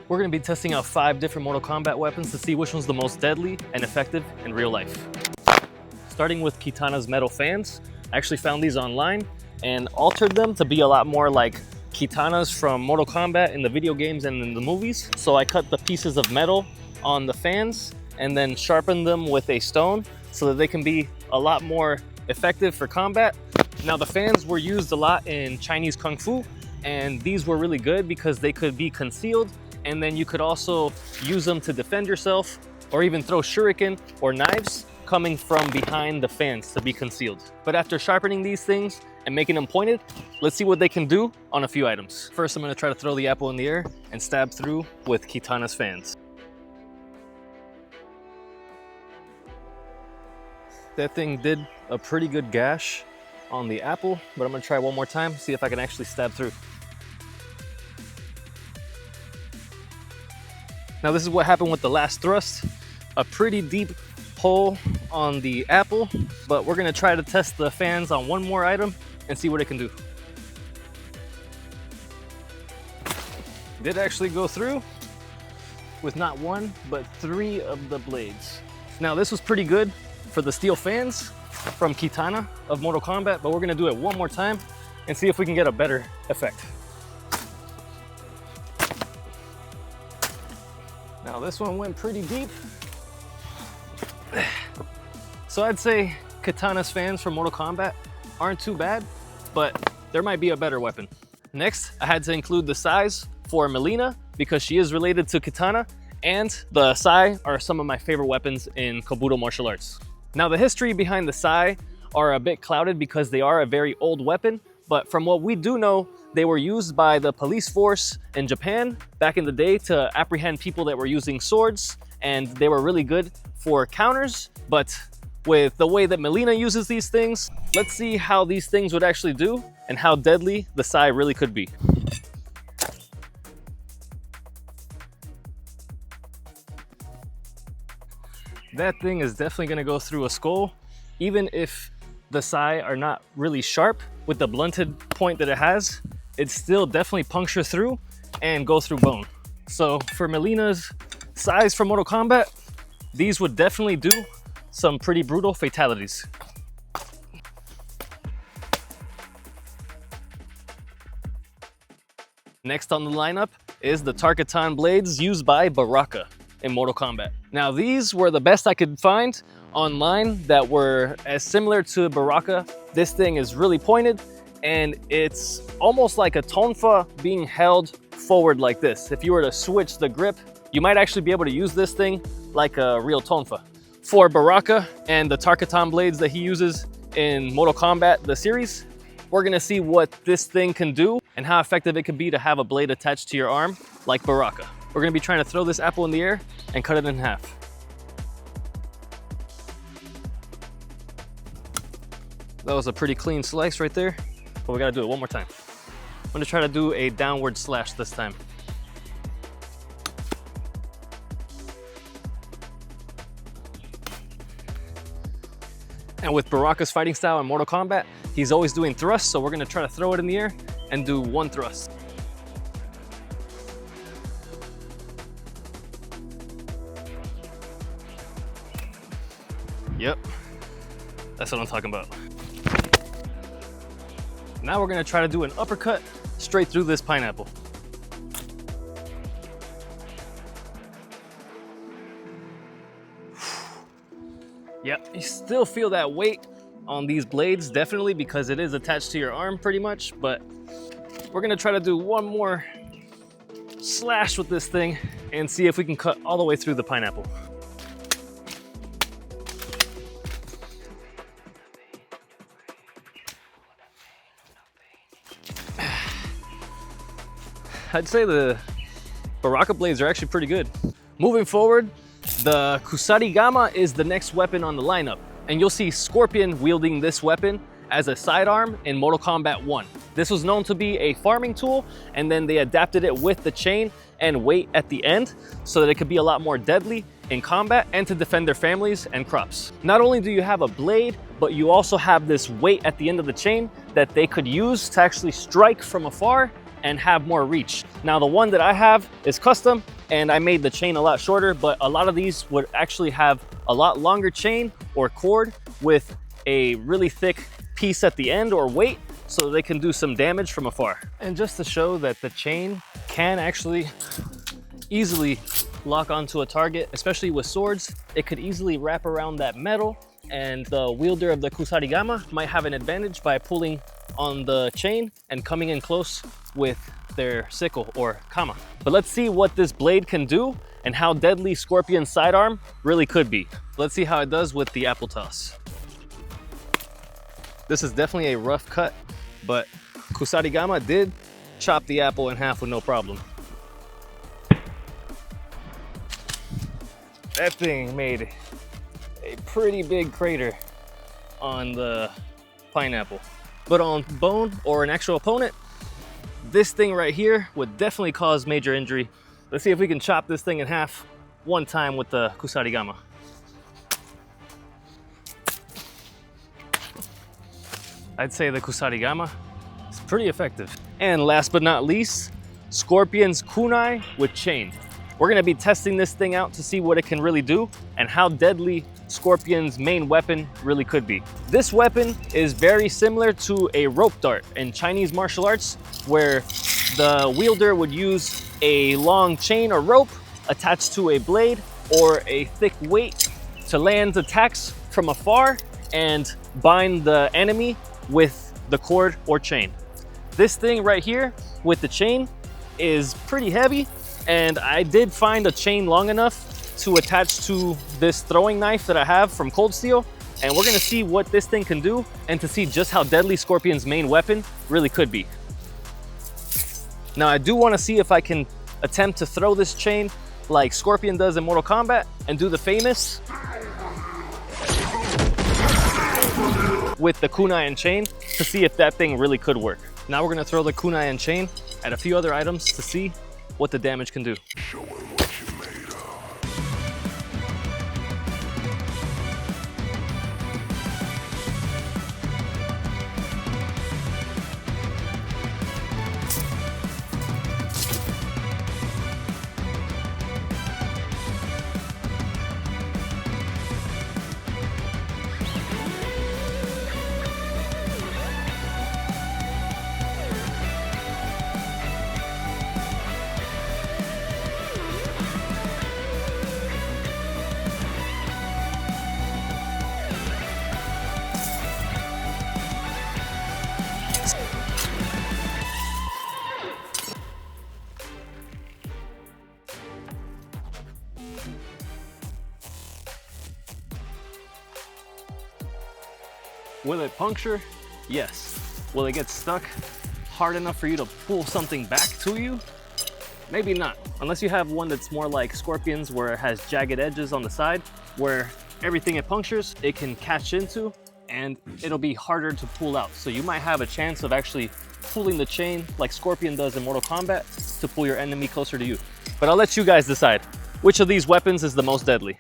We're going to be testing out 5 different Mortal Kombat weapons to see which one's the most deadly and effective in real life. Starting with Kitana's metal fans. I actually found these online and altered them to be a lot more like Kitana's from Mortal Kombat in the video games and in the movies. So I cut the pieces of metal on the fans and then sharpened them with a stone so that they can be a lot more effective for combat. Now the fans were used a lot in Chinese Kung Fu, and these were really good because they could be concealed, and then you could also use them to defend yourself or even throw shuriken or knives coming from behind the fans to be concealed. But after sharpening these things and making them pointed, let's see what they can do on a few items. First, I'm gonna try to throw the apple in the air and stab through with Kitana's fans. That thing did a pretty good gash on the apple, but I'm gonna try one more time, see if I can actually stab through. Now this is what happened with the last thrust. A pretty deep hole on the apple, but we're gonna try to test the fans on one more item and see what it can do. Did actually go through with not 1, but 3 of the blades. Now this was pretty good for the steel fans from Kitana of Mortal Kombat, but we're gonna do it one more time and see if we can get a better effect. Now this one went pretty deep. So I'd say Kitana's fans from Mortal Kombat aren't too bad, but there might be a better weapon. Next, I had to include the sais for Mileena because she is related to Kitana, and the sai are some of my favorite weapons in Kabuto martial arts. Now the history behind the sai are a bit clouded because they are a very old weapon, but from what we do know, they were used by the police force in Japan back in the day to apprehend people that were using swords, and they were really good for counters. But with the way that Mileena uses these things, let's see how these things would actually do and how deadly the sai really could be. That thing is definitely gonna go through a skull, even if the sai are not really sharp. With the blunted point that it has, it still definitely puncture through and go through bone. So for Mileena's sais from Mortal Kombat, these would definitely do some pretty brutal fatalities. Next on the lineup is the Tarkatan blades used by Baraka in Mortal Kombat. Now these were the best I could find online that were as similar to Baraka. This thing is really pointed and it's almost like a tonfa being held forward like this. If you were to switch the grip, you might actually be able to use this thing like a real tonfa. For Baraka and the Tarkatan blades that he uses in Mortal Kombat, the series, we're gonna see what this thing can do and how effective it can be to have a blade attached to your arm like Baraka. We're gonna be trying to throw this apple in the air and cut it in half. That was a pretty clean slice right there, but we gotta do it one more time. I'm gonna try to do a downward slash this time. And with Baraka's fighting style in Mortal Kombat, he's always doing thrusts, so we're gonna try to throw it in the air and do 1 thrust. Yep, that's what I'm talking about. Now we're gonna try to do an uppercut straight through this pineapple. Yep, you still feel that weight on these blades, definitely, because it is attached to your arm pretty much, but we're gonna try to do one more slash with this thing and see if we can cut all the way through the pineapple. I'd say the Baraka blades are actually pretty good. Moving forward, the Kusarigama is the next weapon on the lineup, and you'll see Scorpion wielding this weapon as a sidearm in Mortal Kombat 1. This was known to be a farming tool, and then they adapted it with the chain and weight at the end so that it could be a lot more deadly in combat and to defend their families and crops. Not only do you have a blade, but you also have this weight at the end of the chain that they could use to actually strike from afar and have more reach. Now the one that I have is custom, and I made the chain a lot shorter, but a lot of these would actually have a lot longer chain or cord with a really thick piece at the end or weight, so they can do some damage from afar. And just to show that the chain can actually easily lock onto a target, especially with swords, it could easily wrap around that metal, and the wielder of the Kusarigama might have an advantage by pulling on the chain and coming in close with their sickle or kama. But let's see what this blade can do and how deadly Scorpion's sidearm really could be. Let's see how it does with the apple toss. This is definitely a rough cut, but Kusarigama did chop the apple in half with no problem. That thing made a pretty big crater on the pineapple. But on bone or an actual opponent, this thing right here would definitely cause major injury. Let's see if we can chop this thing in half one time with the Kusarigama. I'd say the Kusarigama is pretty effective. And last but not least, Scorpion's kunai with chain. We're gonna be testing this thing out to see what it can really do and how deadly Scorpion's main weapon really could be. This weapon is very similar to a rope dart in Chinese martial arts, where the wielder would use a long chain or rope attached to a blade or a thick weight to land attacks from afar and bind the enemy with the cord or chain. This thing right here with the chain is pretty heavy, and I did find a chain long enough to attach to this throwing knife that I have from Cold Steel, and we're gonna see what this thing can do and to see just how deadly Scorpion's main weapon really could be. Now I do wanna see if I can attempt to throw this chain like Scorpion does in Mortal Kombat and do the famous with the kunai and chain to see if that thing really could work. Now we're gonna throw the kunai and chain at a few other items to see what the damage can do. Will it puncture? Yes. Will it get stuck hard enough for you to pull something back to you? Maybe not, unless you have one that's more like Scorpion's, where it has jagged edges on the side, where everything it punctures, it can catch into, and it'll be harder to pull out. So you might have a chance of actually pulling the chain like Scorpion does in Mortal Kombat to pull your enemy closer to you. But I'll let you guys decide which of these weapons is the most deadly.